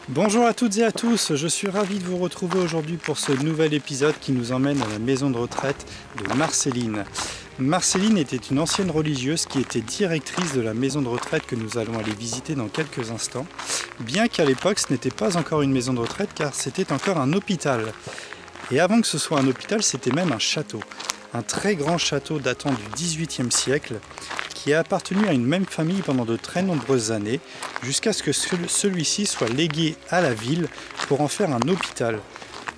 Bonjour à toutes et à tous, je suis ravi de vous retrouver aujourd'hui pour ce nouvel épisode qui nous emmène à la maison de retraite de Marcéline. Marcéline était une ancienne religieuse qui était directrice de la maison de retraite que nous allons aller visiter dans quelques instants, bien qu'à l'époque ce n'était pas encore une maison de retraite car c'était encore un hôpital. Et avant que ce soit un hôpital, c'était même un château. Un très grand château datant du XVIIIe siècle qui a appartenu à une même famille pendant de très nombreuses années jusqu'à ce que celui-ci soit légué à la ville pour en faire un hôpital,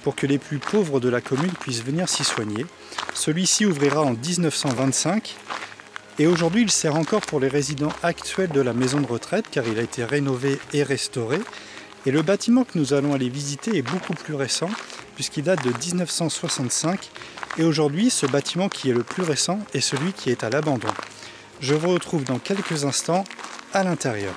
pour que les plus pauvres de la commune puissent venir s'y soigner. Celui-ci ouvrira en 1925 et aujourd'hui il sert encore pour les résidents actuels de la maison de retraite car il a été rénové et restauré. Et le bâtiment que nous allons aller visiter est beaucoup plus récent puisqu'il date de 1965 et aujourd'hui ce bâtiment qui est le plus récent est celui qui est à l'abandon. Je vous retrouve dans quelques instants à l'intérieur.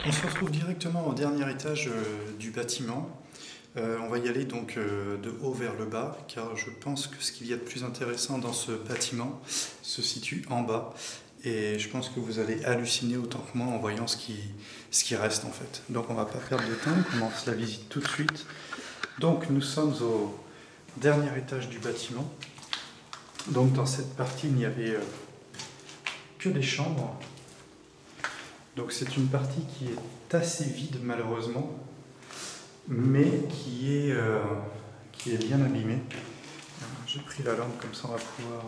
On se retrouve directement au dernier étage du bâtiment. On va y aller donc de haut vers le bas, car je pense que ce qu'il y a de plus intéressant dans ce bâtiment se situe en bas. Et je pense que vous allez halluciner autant que moi en voyant ce qui reste en fait. Donc on ne va pas perdre de temps, on commence la visite tout de suite. Donc nous sommes au dernier étage du bâtiment. Donc dans cette partie il n'y avait que des chambres. Donc c'est une partie qui est assez vide malheureusement, mais qui est bien abîmée. J'ai pris la lampe comme ça on va pouvoir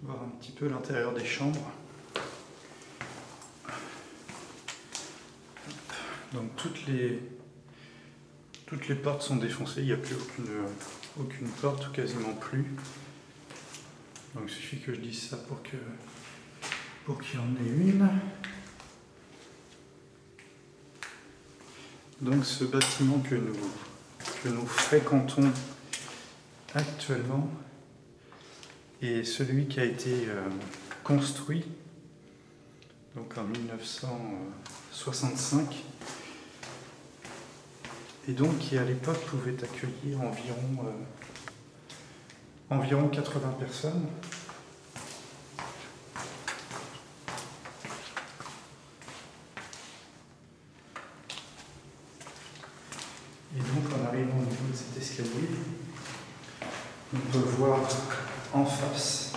voir un petit peu l'intérieur des chambres. Donc toutes les portes sont défoncées, il n'y a plus aucune porte ou quasiment plus. Donc il suffit que je dise ça pour qu'il y en ait une. Donc ce bâtiment que nous fréquentons actuellement est celui qui a été construit donc en 1965 et donc qui à l'époque pouvait accueillir environ 80 personnes. Et donc en arrivant au niveau de cet escalier, on peut voir en face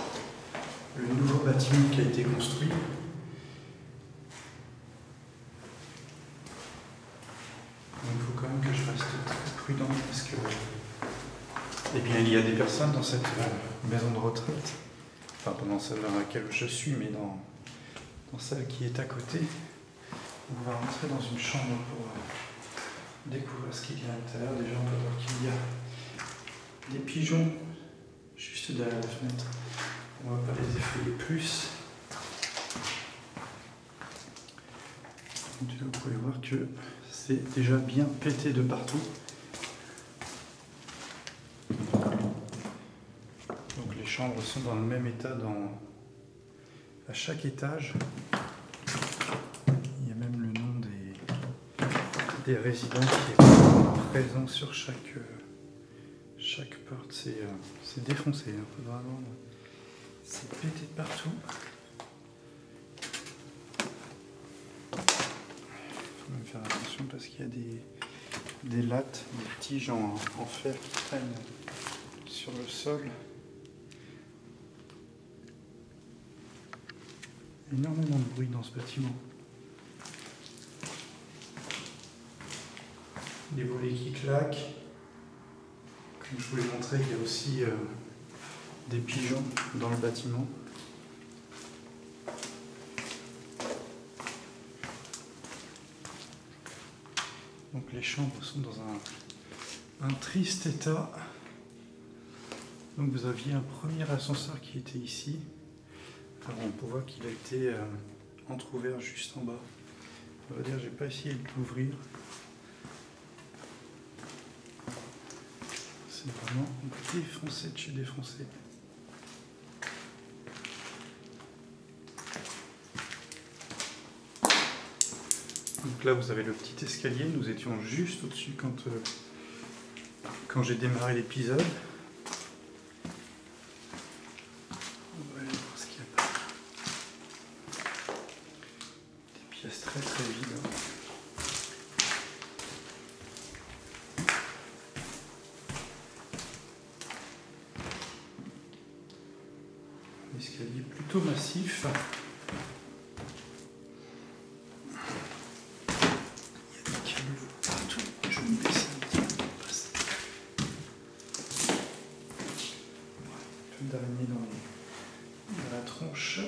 le nouveau bâtiment qui a été construit. bien, il y a des personnes dans cette maison de retraite, enfin pas dans celle dans laquelle je suis, mais dans celle qui est à côté. On va rentrer dans une chambre pour découvrir ce qu'il y a à l'intérieur. Déjà, on peut voir qu'il y a des pigeons juste derrière la fenêtre. On ne va pas les effrayer plus. Donc, vous pouvez voir que c'est déjà bien pété de partout. Donc les chambres sont dans le même état à chaque étage. Il y a même le nom des résidents qui est présent sur chaque porte. C'est défoncé, hein, vraiment. C'est pété de partout. Il faut même faire attention parce qu'il y a des lattes, des tiges en fer qui traînent sur le sol. Énormément de bruit dans ce bâtiment. Des volets qui claquent. Comme je vous l'ai montré, il y a aussi des pigeons dans le bâtiment. Donc les chambres sont dans un triste état. Donc vous aviez un premier ascenseur qui était ici. Alors on peut voir qu'il a été entrouvert juste en bas. On va dire, j'ai pas essayé de l'ouvrir. C'est vraiment défoncé de chez défoncé. Donc là vous avez le petit escalier. Nous étions juste au-dessus quand j'ai démarré l'épisode. Pièce très très vide. L'escalier plutôt massif. Il y a des câbles partout. Je vais me baisser un petit peu pour passer. Un peu d'araignée dans la tronche.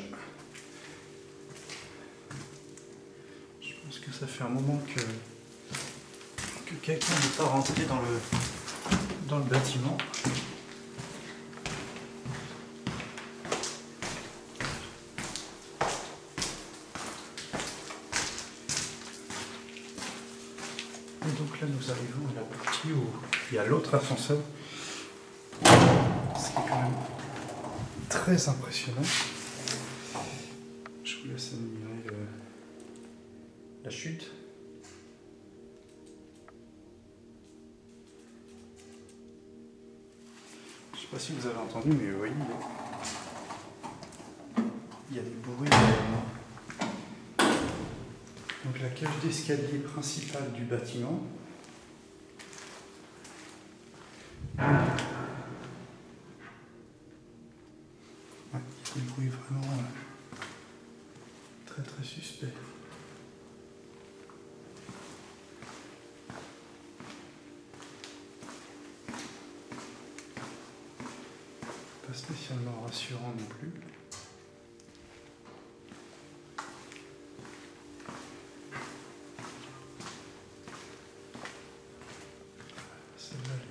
Parce que ça fait un moment que quelqu'un n'est pas rentré dans le bâtiment. Et donc là nous arrivons à la partie où il y a l'autre ascenseur. Ce qui est quand même très impressionnant. Je vous laisse admirer la chute. Je ne sais pas si vous avez entendu, mais vous voyez, il y a des bruits derrière moi. Donc la cage d'escalier principale du bâtiment. Ouais, il y a des bruits vraiment très très suspects. Pas spécialement rassurant non plus. Celle-là elle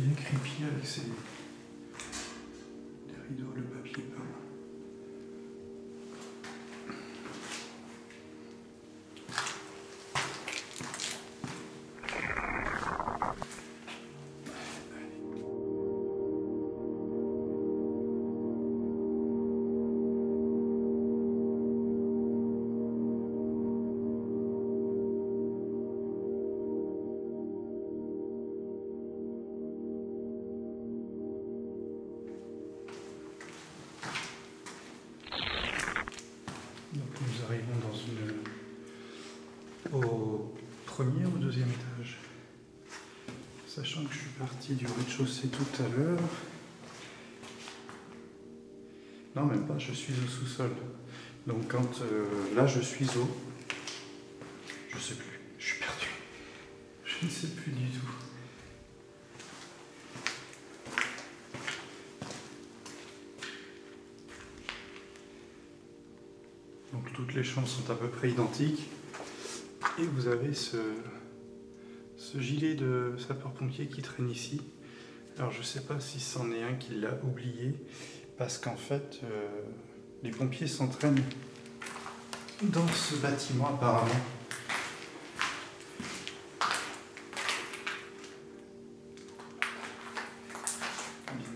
est bien creepy avec les rideaux, le papier peint. Nous arrivons au premier ou deuxième étage. Sachant que je suis parti du rez-de-chaussée tout à l'heure. Non, même pas, je suis au sous-sol. Donc là je suis je sais plus, je suis perdu. Je ne sais plus du tout. Donc toutes les chambres sont à peu près identiques. Et vous avez ce gilet de sapeur-pompier qui traîne ici. Alors je ne sais pas si c'en est un qui l'a oublié, parce qu'en fait les pompiers s'entraînent dans ce bâtiment apparemment.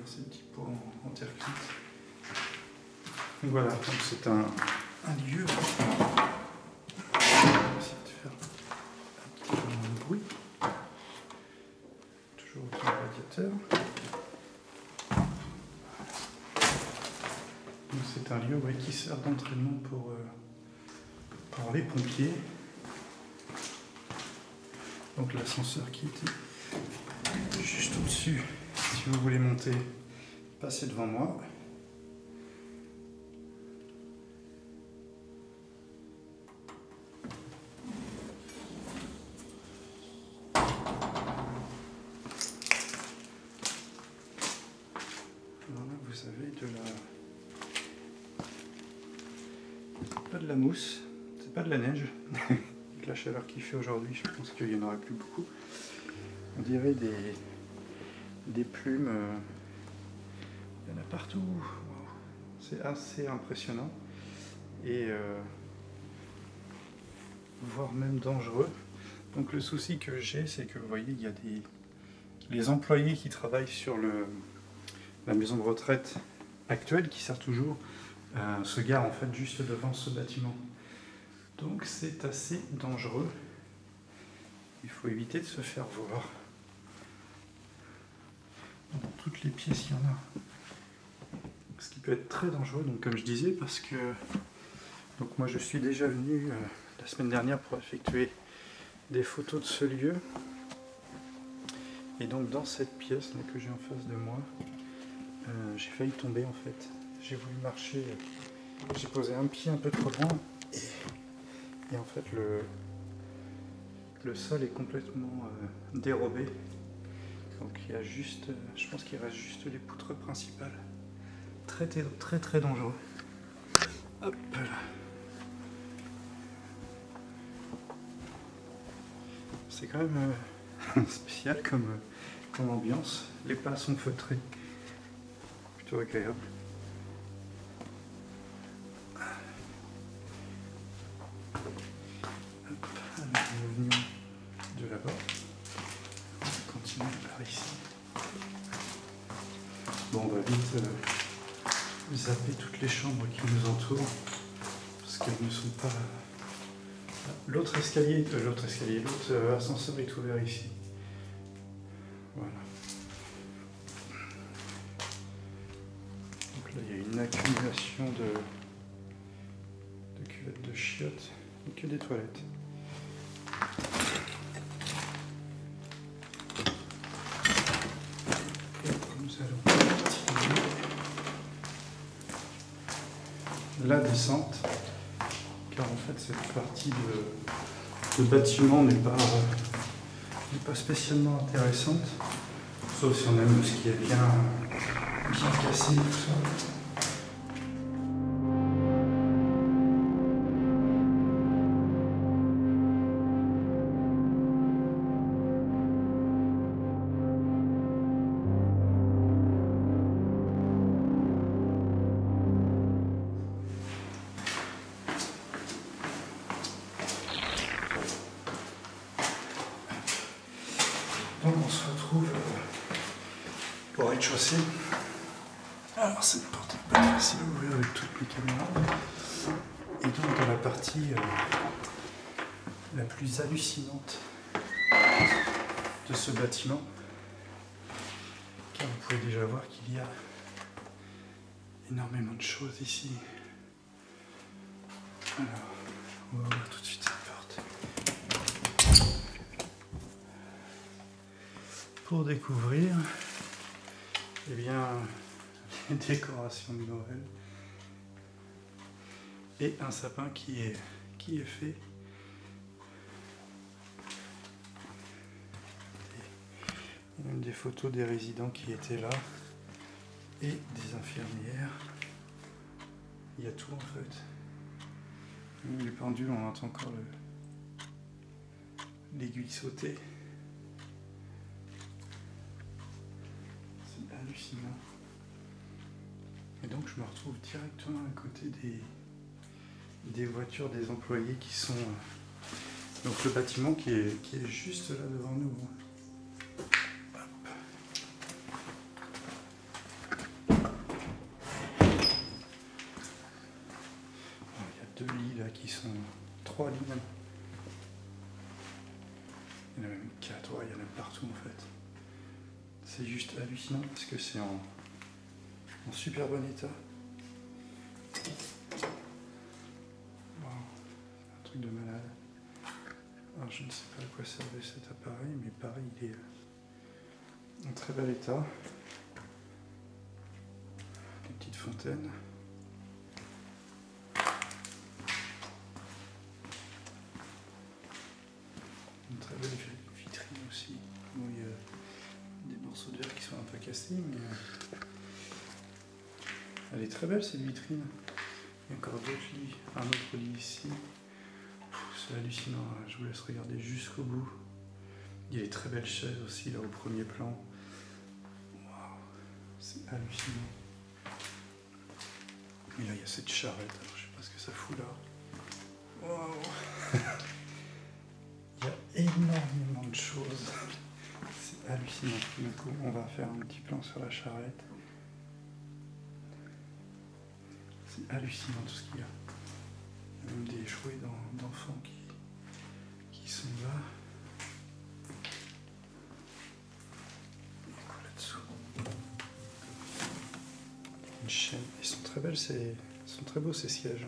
C'est un petit pot en terre cuite. Donc voilà, c'est un lieu. On va essayer de faire un petit peu moins de bruit. Toujours autour du radiateur. C'est un lieu qui sert d'entraînement pour les pompiers. Donc l'ascenseur qui était juste au-dessus, si vous voulez monter, passez devant moi. Voilà, vous avez pas de la mousse, c'est pas de la neige. Avec la chaleur qu'il fait aujourd'hui, je pense qu'il n'y en aura plus beaucoup. On dirait des plumes. Il y en a partout. Wow. C'est assez impressionnant. Et voire même dangereux. Donc le souci que j'ai, c'est que vous voyez, il y a les employés qui travaillent sur la maison de retraite actuelle, qui sert toujours, se garent en fait juste devant ce bâtiment. Donc c'est assez dangereux. Il faut éviter de se faire voir. Dans toutes les pièces, il y en a. Ce qui peut être très dangereux, donc comme je disais, parce que donc moi je suis déjà venu la semaine dernière pour effectuer des photos de ce lieu. Et donc dans cette pièce là, que j'ai en face de moi, j'ai failli tomber en fait. J'ai voulu marcher, j'ai posé un pied un peu trop loin et en fait le sol est complètement dérobé. Donc il y a juste, je pense qu'il reste juste les poutres principales. Très très très dangereux. Hop là. C'est quand même spécial comme ambiance. Les pas sont feutrés. Plutôt agréable. Hop, alors nous venions de là-bas. On va continuer par ici. Bon, on va vite zapper toutes les chambres qui nous entourent parce qu'elles ne sont pas. L'autre ascenseur est ouvert ici. Voilà. Donc là, il y a une accumulation de cuvettes de chiottes et que des toilettes. Nous allons continuer la descente, car en fait cette partie de bâtiment n'est pas spécialement intéressante, sauf si on aime ce qui est bien cassé, tout ça. Donc on se retrouve au rez-de-chaussée. Alors cette porte n'est pas facile à ouvrir avec toutes mes caméras. Et donc dans la partie la plus hallucinante de ce bâtiment, car vous pouvez déjà voir qu'il y a énormément de choses ici. Alors on va ouvrir tout de suite cette porte. Pour découvrir eh bien, les décorations de Noël et un sapin qui est fait. Il y a même des photos des résidents qui étaient là et des infirmières. Il y a tout en fait. Les pendules, on entend encore l'aiguille sauter. C'est hallucinant. Et donc je me retrouve directement à côté des voitures des employés qui sont... donc le bâtiment qui est juste là devant nous. Deux lits là qui sont... 3 lits même. Il y en a même 4, ouais, il y en a partout en fait. C'est juste hallucinant parce que c'est en super bon état. Wow, un truc de malade. Alors je ne sais pas à quoi servait cet appareil, mais pareil, il est en très bel état. Des petites fontaines. Une très belle vitrine aussi. Bon, il y a des morceaux de verre qui sont un peu cassés, mais elle est très belle cette vitrine. Il y a encore d'autres lits, un autre lit ici. C'est hallucinant, je vous laisse regarder jusqu'au bout. Il y a des très belles chaises aussi là au premier plan. Wow, c'est hallucinant. Et là il y a cette charrette, alors je sais pas ce que ça fout là. Wow. Il y a énormément de choses. C'est hallucinant. Du coup, on va faire un petit plan sur la charrette. C'est hallucinant tout ce qu'il y a. Il y a même des jouets d'enfants qui sont là. Il y a quoi là-dessous? Une chaîne. Ils sont très belles, ils sont très beaux ces sièges.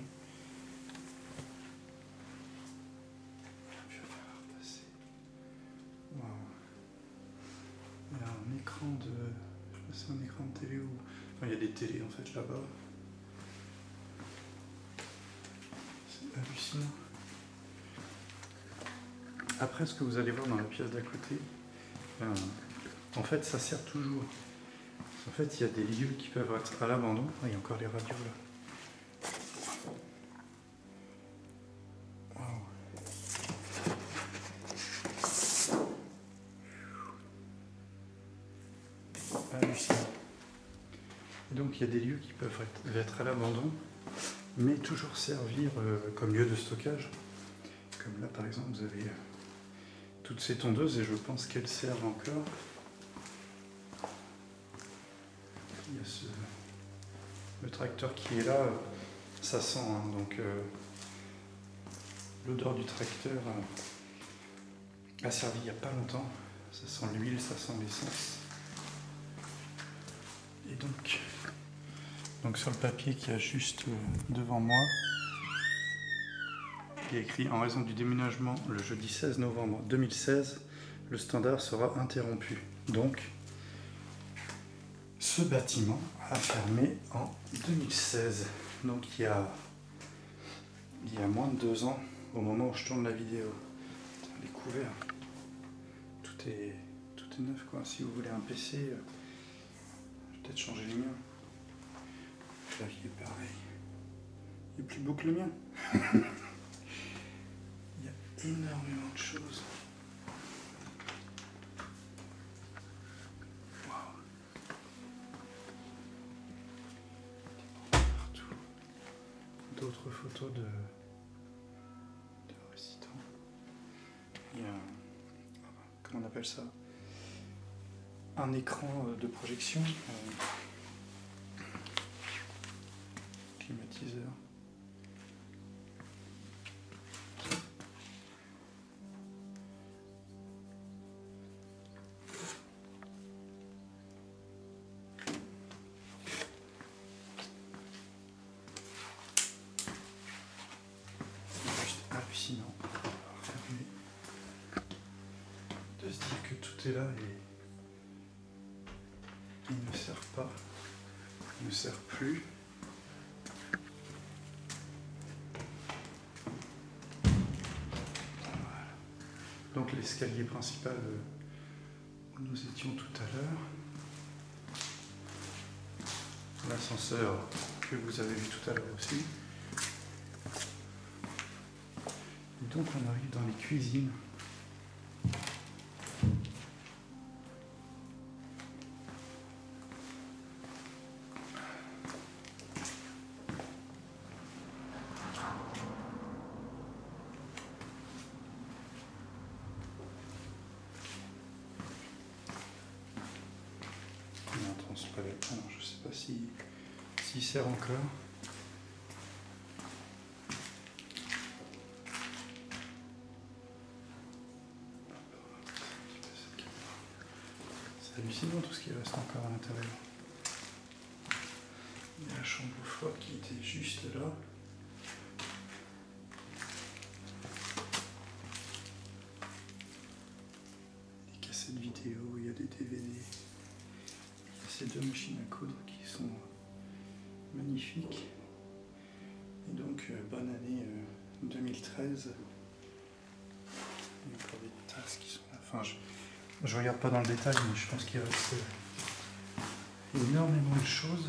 Wow. Il y a un écran de... je sais pas si c'est un écran de télé ou... enfin, il y a des télés en fait là-bas. C'est hallucinant. Après, ce que vous allez voir dans la pièce d'à côté, en fait, ça sert toujours. En fait, il y a des lieux qui peuvent être à l'abandon. Ah, il y a encore les radios là. Wow. Hallucinant. Et donc, il y a des lieux qui peuvent être à l'abandon, mais toujours servir comme lieu de stockage. Comme là, par exemple, vous avez toutes ces tondeuses et je pense qu'elles servent encore. Il y a le tracteur qui est là, ça sent, hein, donc l'odeur du tracteur a servi il n'y a pas longtemps. Ça sent l'huile, ça sent l'essence. Et donc sur le papier qu'il y a juste devant moi, il y a écrit: en raison du déménagement le jeudi 16 novembre 2016, le standard sera interrompu. Donc, ce bâtiment a fermé en 2016. Donc il y a moins de 2 ans, au moment où je tourne la vidéo. Les couverts, tout est neuf quoi. Si vous voulez un PC, je vais peut-être changer les miens. Le clavier est pareil. Il est plus beau que le mien. Il y a énormément de choses. D'autres photos de récitants. Il y a, comment on appelle ça, un écran de projection, climatiseur. Hallucinant, de se dire que tout est là et ils ne servent pas, ils ne servent plus. Voilà. Donc l'escalier principal où nous étions tout à l'heure, l'ascenseur que vous avez vu tout à l'heure aussi. donc on arrive dans les cuisines. On a un transpalette, alors je ne sais pas s'il sert encore. C'est hallucinant tout ce qui reste encore à l'intérieur. Il y a la chambre froide qui était juste là. Des cassettes vidéo, il y a des DVD. Il y a ces deux machines à coudre qui sont magnifiques. Et donc, bonne année 2013. Il y a encore des tasses qui sont là. Enfin, je regarde pas dans le détail, mais je pense qu'il reste énormément de choses.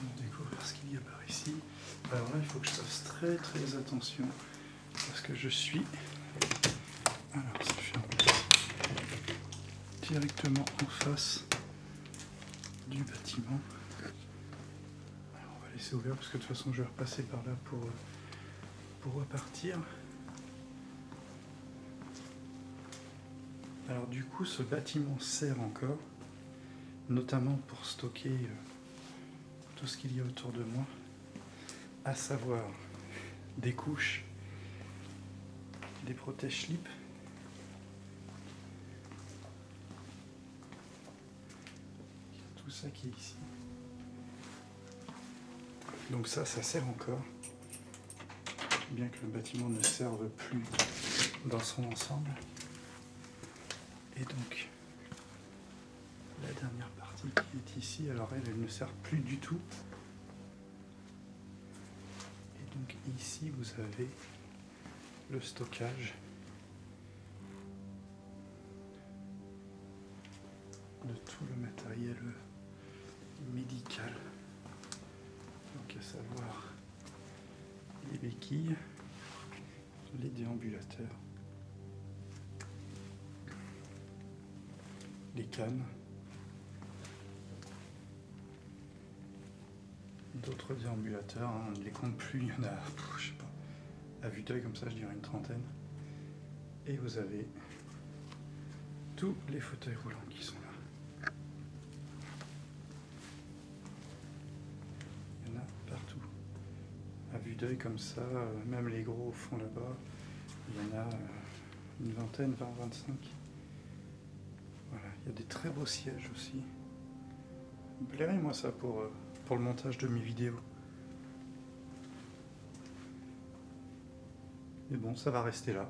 On découvre ce qu'il y a par ici. Alors là, il faut que je fasse très très attention parce que je suis. Alors, c'est fermé. Directement en face du bâtiment. Alors, on va laisser ouvert parce que de toute façon je vais repasser par là pour repartir. Alors du coup ce bâtiment sert encore, notamment pour stocker tout ce qu'il y a autour de moi, à savoir des couches, des protège-slips, tout ça qui est ici. Donc ça sert encore, bien que le bâtiment ne serve plus dans son ensemble. Et donc, la dernière partie qui est ici, alors elle ne sert plus du tout. Et donc ici, vous avez le stockage de tout le matériel médical. Donc à savoir les béquilles, les déambulateurs, les cannes, d'autres déambulateurs, hein, on ne les compte plus, il y en a, je sais pas, à vue d'œil comme ça je dirais une trentaine. Et vous avez tous les fauteuils roulants qui sont là. Il y en a partout. À vue d'œil comme ça, même les gros au fond là-bas, il y en a une vingtaine, 20, 25. Voilà, il y a des très beaux sièges aussi. Il me plairait moi ça pour le montage de mes vidéos. Mais bon, ça va rester là.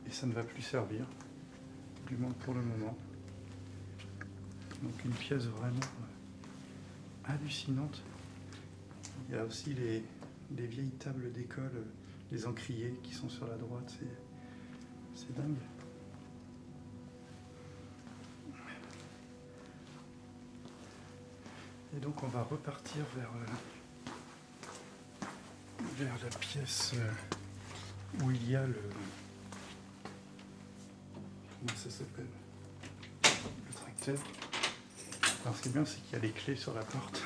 Et ça ne va plus servir. Du moins pour le moment. Donc une pièce vraiment hallucinante. Il y a aussi les vieilles tables d'école, les encriers qui sont sur la droite. C'est dingue. Et donc on va repartir vers la pièce où il y a le... Comment ça s'appelle? Le tracteur. Alors ce qui est bien, c'est qu'il y a les clés sur la porte.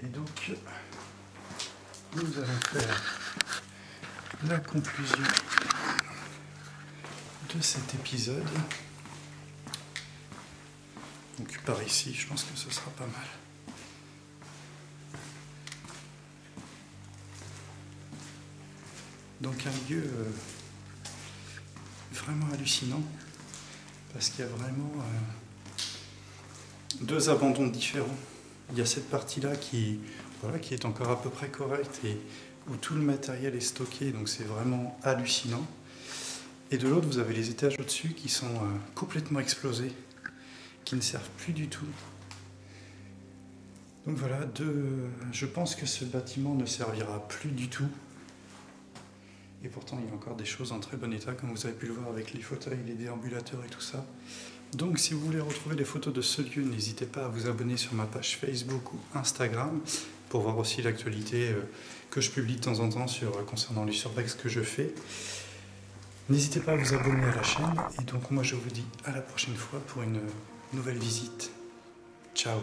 Et donc, nous allons faire la conclusion de cet épisode. Donc par ici, je pense que ce sera pas mal. Donc un lieu vraiment hallucinant, parce qu'il y a vraiment deux abandons différents. Il y a cette partie-là qui est encore à peu près correcte et où tout le matériel est stocké, donc c'est vraiment hallucinant. Et de l'autre, vous avez les étages au-dessus qui sont complètement explosés, qui ne servent plus du tout. Donc voilà, je pense que ce bâtiment ne servira plus du tout. Et pourtant, il y a encore des choses en très bon état, comme vous avez pu le voir avec les fauteuils, les déambulateurs et tout ça. Donc si vous voulez retrouver des photos de ce lieu, n'hésitez pas à vous abonner sur ma page Facebook ou Instagram pour voir aussi l'actualité que je publie de temps en temps concernant les survex que je fais. N'hésitez pas à vous abonner à la chaîne. Et donc moi je vous dis à la prochaine fois pour une nouvelle visite. Ciao.